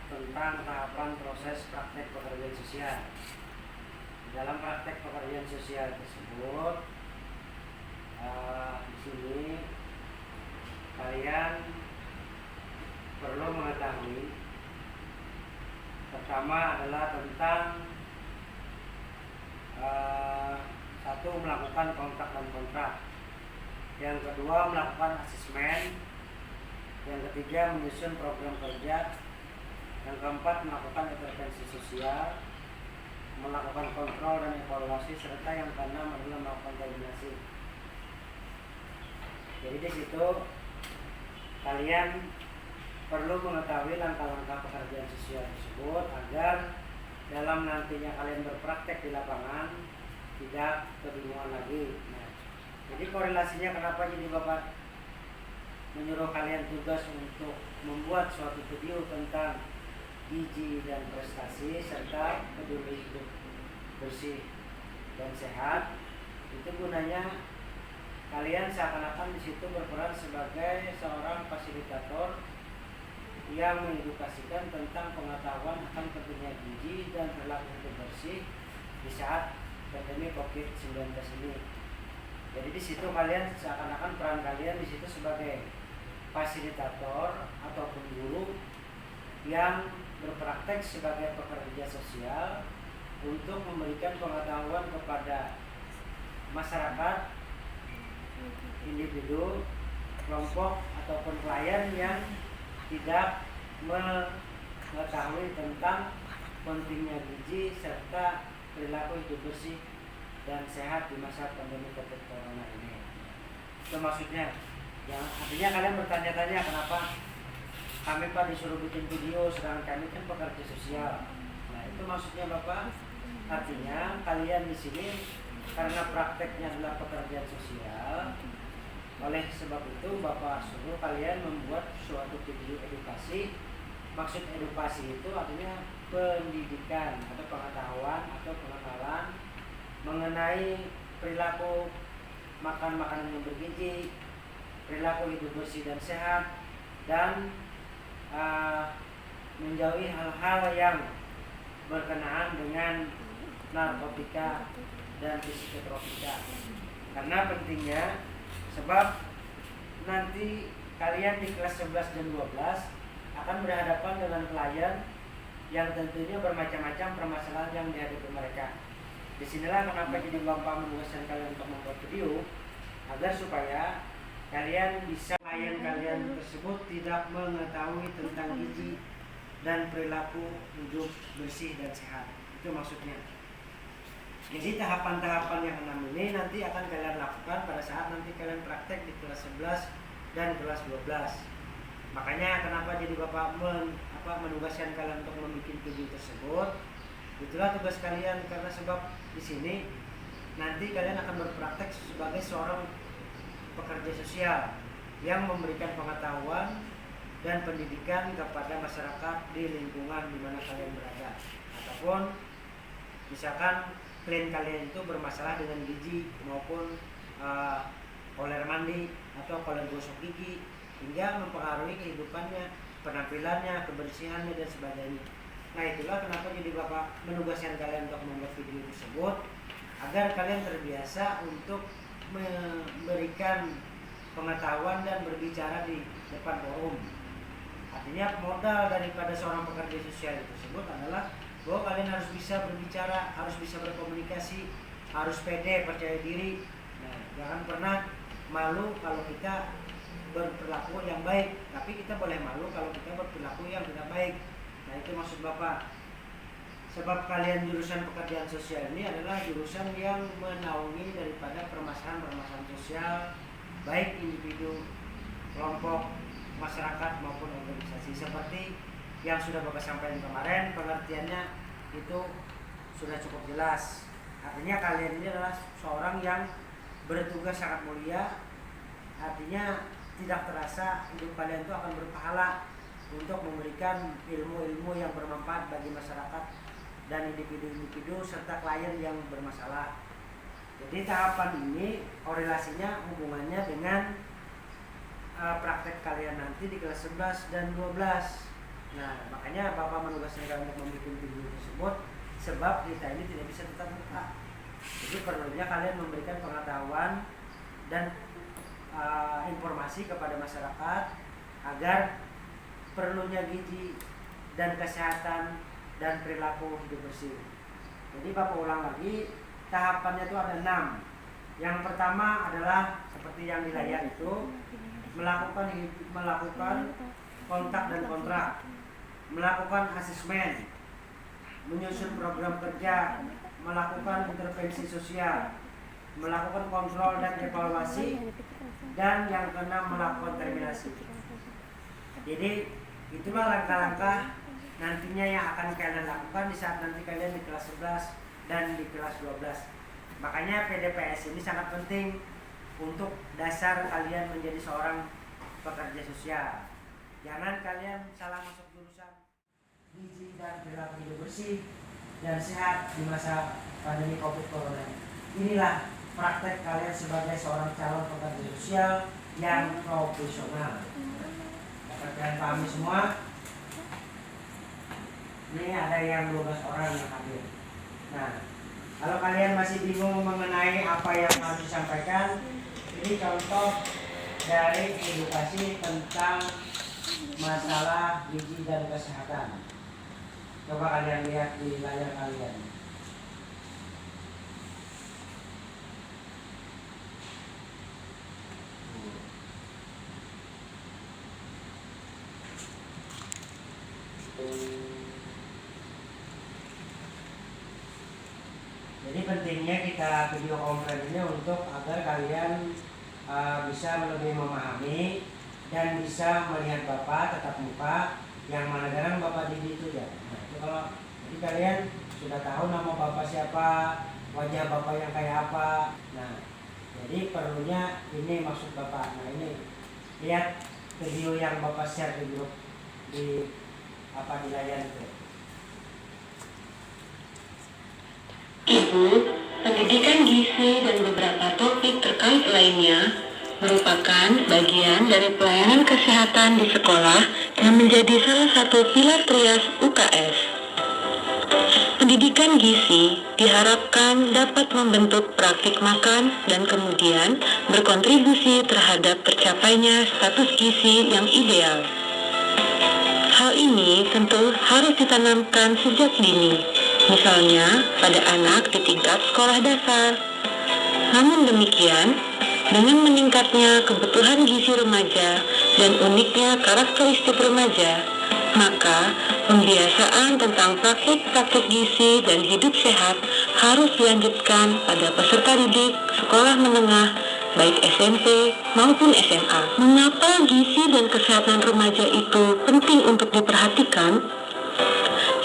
tentang tahapan proses praktek pekerjaan sosial. Dalam praktek pekerjaan sosial tersebut, di sini kalian perlu mengetahui pertama adalah tentang satu, melakukan kontrak dan kontrak. Yang kedua, melakukan asesmen. Yang ketiga, menyusun program kerja. Yang keempat, melakukan intervensi sosial, melakukan kontrol dan evaluasi, serta yang keenam adalah melakukan koordinasi. Jadi di situ kalian perlu mengetahui langkah-langkah pekerjaan sosial tersebut agar dalam nantinya kalian berpraktek di lapangan tidak kebingungan lagi. Nah, jadi korelasinya kenapa jadi Bapak menyuruh kalian tugas untuk membuat suatu video tentang gizi dan prestasi serta peduli hidup bersih dan sehat, itu gunanya kalian seakan-akan di situ berperan sebagai seorang fasilitator yang mengedukasikan tentang pengetahuan akan pentingnya gizi dan perilaku hidup bersih di saat pandemi COVID-19 ini. Jadi di situ kalian seakan-akan peran kalian di situ sebagai fasilitator ataupun guru yang berpraktek sebagai pekerja sosial untuk memberikan pengetahuan kepada masyarakat, individu, kelompok ataupun klien yang tidak mengetahui tentang pentingnya gizi serta perilaku hidup bersih dan sehat di masa pandemi COVID Corona ini. Itu maksudnya. Yang artinya kalian bertanya-tanya kenapa kami Pak disuruh bikin video sedangkan kami kan pekerja sosial. Nah, itu maksudnya Bapak. Artinya kalian di sini karena prakteknya adalah pekerjaan sosial, oleh sebab itu Bapak suruh kalian membuat suatu video edukasi. Maksud edukasi itu artinya pendidikan atau pengetahuan atau pengenalan mengenai perilaku makan makanan yang bergizi, perilaku hidup bersih dan sehat, dan menjauhi hal-hal yang berkenaan dengan narkotika dan psikotropika. Karena pentingnya, sebab nanti kalian di kelas 11 dan 12 akan berhadapan dengan klien yang tentunya bermacam-macam permasalahan yang dihadapi mereka. Disinilah kenapa jadi Bapak menugaskan kalian untuk membuat video, agar supaya kalian bisa klien kalian tersebut tidak mengetahui tentang gizi dan perilaku hidup bersih dan sehat. Itu maksudnya. Jadi tahapan-tahapan yang 6 ini nanti akan kalian lakukan pada saat nanti kalian praktek di kelas 11 dan kelas 12. Makanya kenapa jadi Bapak menugaskan kalian untuk membuat video tersebut. Itulah tugas kalian, karena sebab di sini nanti kalian akan berpraktek sebagai seorang pekerja sosial yang memberikan pengetahuan dan pendidikan kepada masyarakat di lingkungan di mana kalian berada. Ataupun misalkan klien kalian itu bermasalah dengan gizi maupun koler mandi atau koler gosok gigi hingga mempengaruhi kehidupannya, penampilannya, kebersihannya dan sebagainya. Nah, itulah kenapa jadi Bapak menugaskan kalian untuk membuat video tersebut agar kalian terbiasa untuk memberikan pengetahuan dan berbicara di depan forum. Artinya modal daripada seorang pekerja sosial tersebut adalah bahwa kalian harus bisa berbicara, harus bisa berkomunikasi, harus pede, percaya diri. Nah, jangan pernah malu kalau kita berperilaku yang baik, tapi kita boleh malu kalau kita berperilaku yang tidak baik. Nah, itu maksud Bapak. Sebab kalian jurusan pekerjaan sosial ini adalah jurusan yang menaungi daripada permasalahan-permasalahan sosial, baik individu, kelompok, masyarakat maupun organisasi. Seperti yang sudah Bapak sampaikan kemarin, pengertiannya itu sudah cukup jelas. Artinya kalian ini adalah seorang yang bertugas sangat mulia. Artinya tidak terasa hidup kalian itu akan berpahala untuk memberikan ilmu-ilmu yang bermanfaat bagi masyarakat dan individu-individu serta klien yang bermasalah. Jadi tahapan ini korelasinya hubungannya dengan praktek kalian nanti di kelas 11 dan 12. Di Nah, makanya Bapak menugaskan kalian untuk membuat video tersebut sebab kita ini tidak bisa tetap muka. Jadi perlunya kalian memberikan pengetahuan dan informasi kepada masyarakat agar perlunya gizi dan kesehatan dan perilaku hidup bersih. Jadi Bapak ulang lagi, tahapannya itu ada 6. Yang pertama adalah seperti yang di layar itu, melakukan kontak dan kontrak, melakukan asesmen, menyusun program kerja, melakukan intervensi sosial, melakukan kontrol dan evaluasi, dan yang keenam melakukan terminasi. Jadi itulah langkah-langkah nantinya yang akan kalian lakukan di saat nanti kalian di kelas 11 dan di kelas 12. Makanya PDPS ini sangat penting untuk dasar kalian menjadi seorang pekerja sosial. Jangan kalian salah masuk jurusan gizi dan perilaku hidup bersih dan sehat di masa pandemi COVID Corona. Inilah praktek kalian sebagai seorang calon pekerja sosial yang profesional. Dapat kalian pahami semua? Ini ada yang 12 orang yang hadir. Nah, kalau kalian masih bingung mengenai apa yang harus disampaikan, ini contoh dari edukasi tentang masalah gizi dan kesehatan. Coba kalian lihat di layar kalian. Jadi pentingnya kita video conference ini untuk agar kalian bisa lebih memahami dan bisa melihat Bapak tatap muka yang mana kadang Bapak Didi itu ya. Nah, itu kalau jadi kalian sudah tahu nama Bapak siapa, wajah Bapak yang kayak apa. Nah, jadi perlunya ini maksud Bapak. Nah, ini lihat video yang Bapak share di grup di layar itu. Ibu, pendidikan gizi dan beberapa topik terkait lainnya merupakan bagian dari pelayanan kesehatan di sekolah yang menjadi salah satu pilar trias UKS. Pendidikan gizi diharapkan dapat membentuk praktik makan dan kemudian berkontribusi terhadap tercapainya status gizi yang ideal. Hal ini tentu harus ditanamkan sejak dini, misalnya pada anak di tingkat sekolah dasar. Namun demikian, dengan meningkatnya kebutuhan gizi remaja dan uniknya karakteristik remaja, maka pembiasaan tentang praktik-praktik gizi dan hidup sehat harus dilanjutkan pada peserta didik sekolah menengah, baik SMP maupun SMA. Mengapa gizi dan kesehatan remaja itu penting untuk diperhatikan?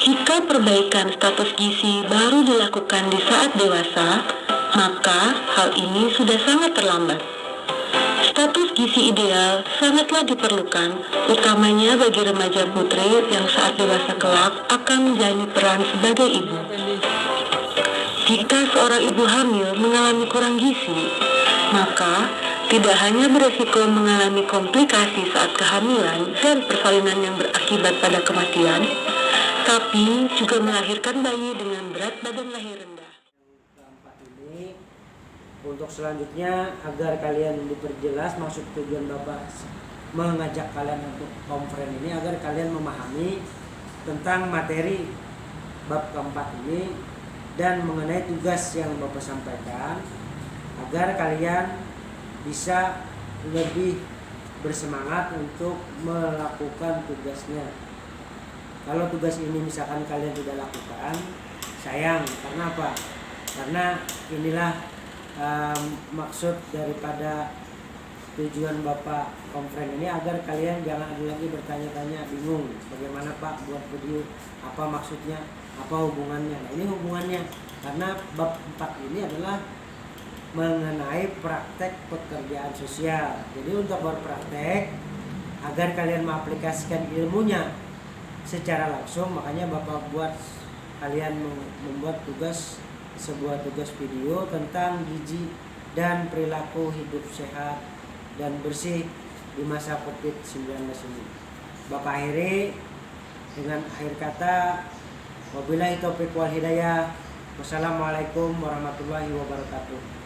Jika perbaikan status gizi baru dilakukan di saat dewasa, maka hal ini sudah sangat terlambat. Status gizi ideal sangatlah diperlukan, utamanya bagi remaja putri yang saat dewasa kelak akan menjalani peran sebagai ibu. Jika seorang ibu hamil mengalami kurang gizi, maka tidak hanya beresiko mengalami komplikasi saat kehamilan dan persalinan yang berakibat pada kematian, tapi juga melahirkan bayi dengan berat badan lahir rendah. Keempat ini untuk selanjutnya agar kalian diperjelas maksud tujuan Bapak mengajak kalian untuk konferensi ini agar kalian memahami tentang materi bab keempat ini dan mengenai tugas yang Bapak sampaikan agar kalian bisa lebih bersemangat untuk melakukan tugasnya. Kalau tugas ini misalkan kalian tidak lakukan, sayang. Karena apa? Karena inilah maksud daripada tujuan Bapak konferensi ini agar kalian jangan ada lagi bertanya-tanya bingung bagaimana Pak buat video, apa maksudnya, apa hubungannya. Nah, ini hubungannya karena bab 4 ini adalah mengenai praktek pekerjaan sosial. Jadi untuk berpraktek agar kalian mengaplikasikan ilmunya secara langsung, makanya Bapak buat kalian membuat sebuah tugas video tentang gizi dan perilaku hidup sehat dan bersih di masa COVID-19 ini. Bapak akhiri Dengan akhir kata, wabillahi taufiq wal hidayah. Wassalamualaikum warahmatullahi wabarakatuh.